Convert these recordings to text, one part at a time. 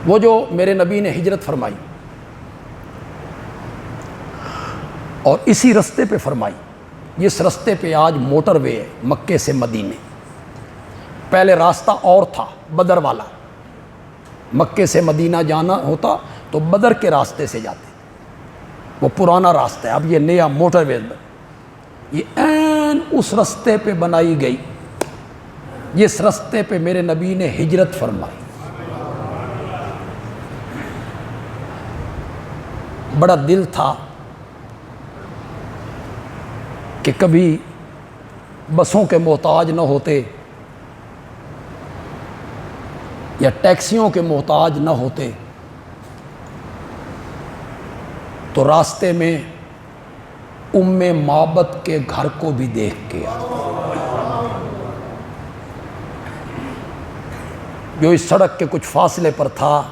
وہ جو میرے نبی نے ہجرت فرمائی اور اسی رستے پہ فرمائی، جس رستے پہ آج موٹر وے ہے مکے سے مدینے. پہلے راستہ اور تھا بدر والا، مکے سے مدینہ جانا ہوتا تو بدر کے راستے سے جاتے، وہ پرانا راستہ ہے. اب یہ نیا موٹر وے یہ عین اس رستے پہ بنائی گئی جس رستے پہ میرے نبی نے ہجرت فرمائی. بڑا دل تھا کہ کبھی بسوں کے محتاج نہ ہوتے یا ٹیکسیوں کے محتاج نہ ہوتے تو راستے میں ام معبد کے گھر کو بھی دیکھ کے جو اس سڑک کے کچھ فاصلے پر تھا،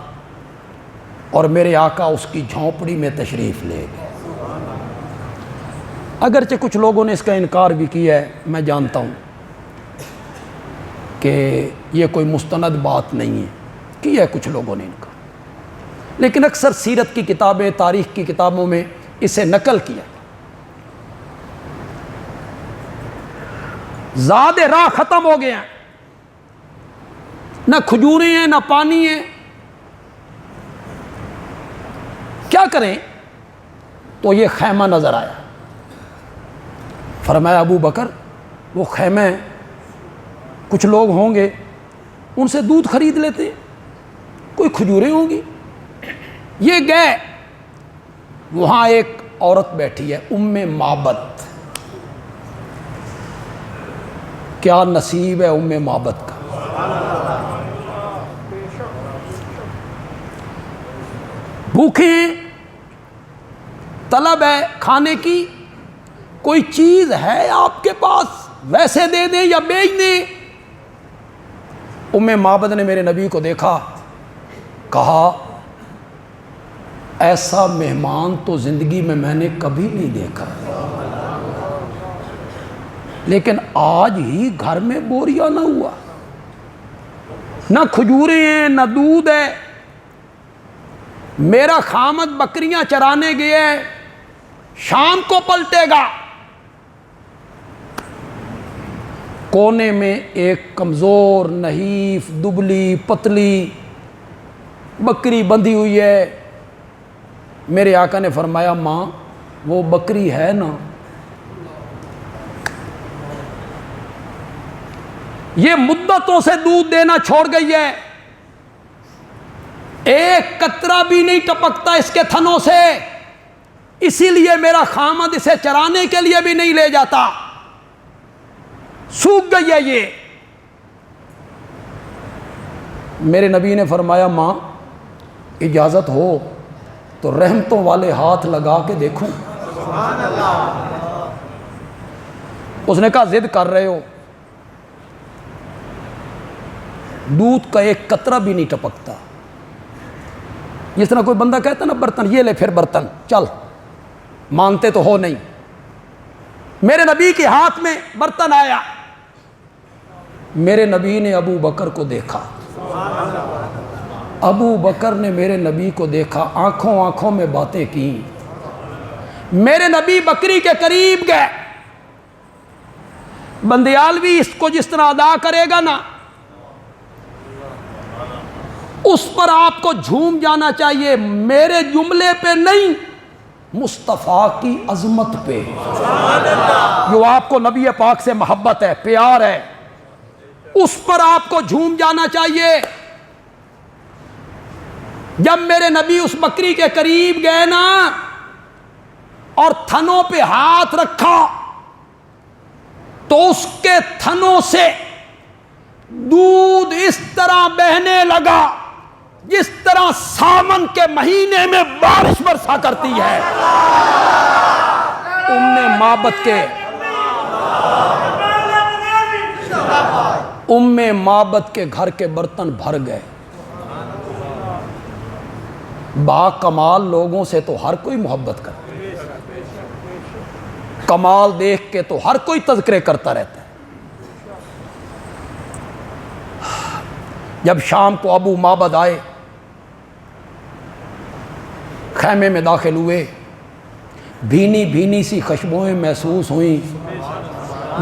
اور میرے آقا اس کی جھونپڑی میں تشریف لے گئے. اگرچہ کچھ لوگوں نے اس کا انکار بھی کیا ہے، میں جانتا ہوں کہ یہ کوئی مستند بات نہیں ہے، کیا ہے کچھ لوگوں نے انکار، لیکن اکثر سیرت کی کتابیں، تاریخ کی کتابوں میں اسے نقل کیا. زاد راہ ختم ہو گیا، نہ کھجوریں ہیں نہ پانی ہے، کیا کریں؟ تو یہ خیمہ نظر آیا. فرمایا ابو بکر وہ خیمہ کچھ لوگ ہوں گے ان سے دودھ خرید لیتے، کوئی کھجوریں ہوں گی. یہ گئے، وہاں ایک عورت بیٹھی ہے ام معبد. کیا نصیب ہے ام معبد کا. بھوکے ہیں، طلب ہے کھانے کی، کوئی چیز ہے آپ کے پاس، ویسے دے دیں یا بیچ دیں. ام معبد نے میرے نبی کو دیکھا، کہا ایسا مہمان تو زندگی میں نے کبھی نہیں دیکھا، لیکن آج ہی گھر میں بوریا نہ ہوا، نہ کھجوریں ہیں نہ دودھ ہے. میرا خامد بکریاں چرانے گیا ہے، شام کو پلٹے گا. کونے میں ایک کمزور نحیف دبلی پتلی بکری بندھی ہوئی ہے. میرے آقا نے فرمایا ماں وہ بکری ہے نا، یہ مدتوں سے دودھ دینا چھوڑ گئی ہے، ایک قطرہ بھی نہیں ٹپکتا اس کے تھنوں سے، اسی لیے میرا خامد اسے چرانے کے لیے بھی نہیں لے جاتا، سوکھ گئی ہے یہ. میرے نبی نے فرمایا ماں اجازت ہو تو رحمتوں والے ہاتھ لگا کے دیکھوں. اس نے کہا ضد کر رہے ہو، دودھ کا ایک قطرہ بھی نہیں ٹپکتا. جس طرح کوئی بندہ کہتا نا برتن یہ لے پھر برتن چل، مانتے تو ہو نہیں. میرے نبی کے ہاتھ میں برتن آیا، میرے نبی نے ابو بکر کو دیکھا، ابو بکر نے میرے نبی کو دیکھا، آنکھوں آنکھوں میں باتیں کی. میرے نبی بکری کے قریب گئے. بندیالوی اس کو جس طرح ادا کرے گا نا اس پر آپ کو جھوم جانا چاہیے، میرے جملے پہ نہیں، مصطفیٰ کی عظمت پہ، جو آپ کو نبی پاک سے محبت ہے، پیار ہے، اس پر آپ کو جھوم جانا چاہیے. جب میرے نبی اس بکری کے قریب گئے نا اور تھنوں پہ ہاتھ رکھا تو اس کے تھنوں سے دودھ اس طرح بہنے لگا جس طرح ساون کے مہینے میں بارش برسا کرتی ہے. ام معبد کے گھر کے برتن بھر گئے. با کمال لوگوں سے تو ہر کوئی محبت کرتا ہے، کمال دیکھ کے تو ہر کوئی تذکرے کرتا رہتا ہے. جب شام کو ابو معبد آئے خیمے میں داخل ہوئے، بھینی بھینی سی خوشبوئیں محسوس ہوئیں۔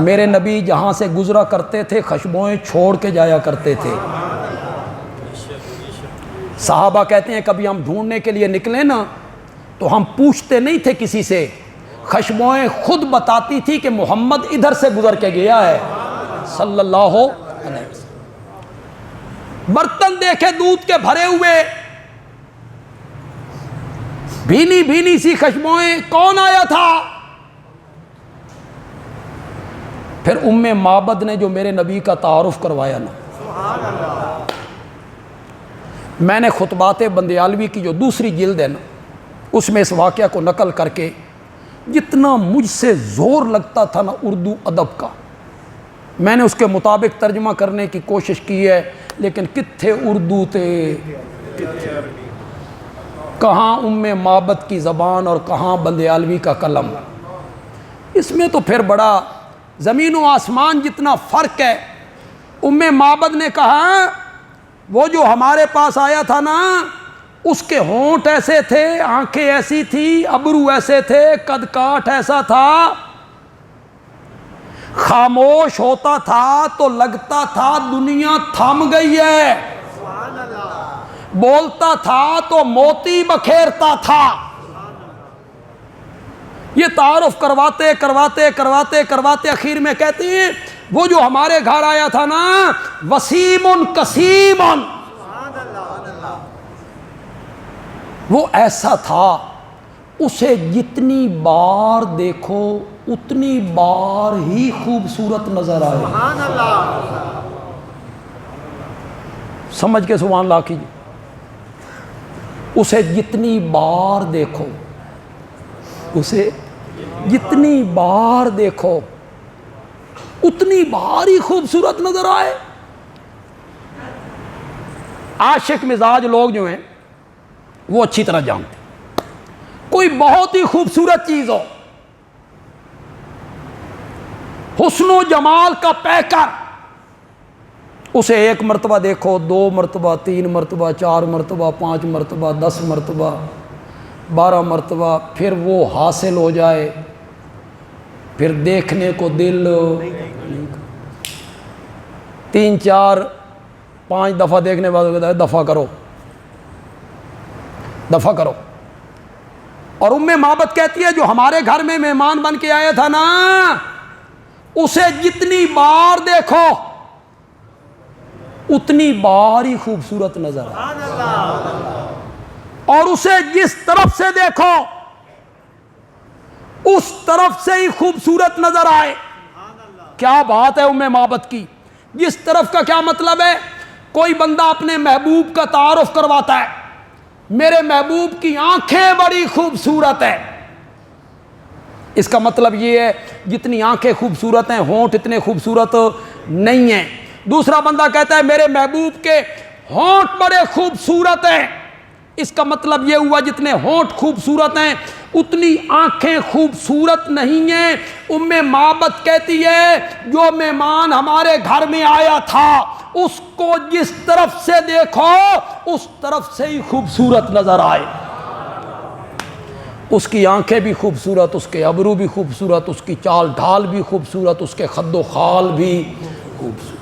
میرے نبی جہاں سے گزرا کرتے تھے خوشبوئیں چھوڑ کے جایا کرتے تھے۔ صحابہ کہتے ہیں کبھی ہم ڈھونڈنے کے لیے نکلے نا تو ہم پوچھتے نہیں تھے کسی سے، خوشبوئیں خود بتاتی تھی کہ محمد ادھر سے گزر کے گیا ہے صلی اللہ علیہ وسلم۔ برتن دیکھے دودھ کے بھرے ہوئے، بھینی بھینی سی خوشبوئیں، کون آیا تھا؟ پھر ام معبد نے جو میرے نبی کا تعارف کروایا نا، میں نے خطبات بندیالوی کی جو دوسری جلد ہے نا اس میں اس واقعہ کو نقل کر کے جتنا مجھ سے زور لگتا تھا نا اردو ادب کا، میں نے اس کے مطابق ترجمہ کرنے کی کوشش کی ہے، لیکن کتھے اردو تے کہاں ام معبد کی زبان اور کہاں بندیالوی کا قلم۔ اس میں تو پھر بڑا زمین و آسمان جتنا فرق ہے۔ ام معبد نے کہا وہ جو ہمارے پاس آیا تھا نا اس کے ہونٹ ایسے تھے، آنکھیں ایسی تھی، ابرو ایسے تھے، قد کاٹ ایسا تھا، خاموش ہوتا تھا تو لگتا تھا دنیا تھم گئی ہے، بولتا تھا تو موتی بکھیرتا تھا۔ یہ تعارف کرواتے کرواتے کرواتے کرواتے اخیر میں کہتے ہیں وہ جو ہمارے گھر آیا تھا نا وسیم کسیم، وہ ایسا تھا اسے جتنی بار دیکھو اتنی بار ہی خوبصورت نظر آئے۔ سمجھ کے سبحان اللہ کیجیے، اسے جتنی بار دیکھو، اسے جتنی بار دیکھو اتنی بار ہی خوبصورت نظر آئے۔ عاشق مزاج لوگ جو ہیں وہ اچھی طرح جانتے ہیں، کوئی بہت ہی خوبصورت چیز ہو، حسن و جمال کا پیکر، اسے ایک مرتبہ دیکھو، 2 مرتبہ، 3 مرتبہ، 4 مرتبہ، 5 مرتبہ، 10 مرتبہ، 12 مرتبہ، پھر وہ حاصل ہو جائے، پھر دیکھنے کو دل نہیں، 3 4 5 دفعہ دیکھنے بعد کہتا ہے دفع کرو دفع کرو۔ اور ام معبد کہتی ہے جو ہمارے گھر میں مہمان بن کے آیا تھا نا اسے جتنی بار دیکھو اتنی بار ہی خوبصورت نظر آئے، اور اسے جس طرف سے دیکھو اس طرف سے ہی خوبصورت نظر آئے۔ کیا بات ہے ام معبد کی، جس طرف کا کیا مطلب ہے؟ کوئی بندہ اپنے محبوب کا تعارف کرواتا ہے، میرے محبوب کی آنکھیں بڑی خوبصورت ہیں، اس کا مطلب یہ ہے جتنی آنکھیں خوبصورت ہیں ہونٹ اتنے خوبصورت نہیں ہیں۔ دوسرا بندہ کہتا ہے میرے محبوب کے ہونٹ بڑے خوبصورت ہیں، اس کا مطلب یہ ہوا جتنے ہونٹ خوبصورت ہیں اتنی آنکھیں خوبصورت نہیں ہیں۔ ام معبد کہتی ہے جو مہمان ہمارے گھر میں آیا تھا اس کو جس طرف سے دیکھو اس طرف سے ہی خوبصورت نظر آئے، اس کی آنکھیں بھی خوبصورت، اس کے ابرو بھی خوبصورت، اس کی چال ڈھال بھی خوبصورت، اس کے خد و خال بھی خوبصورت۔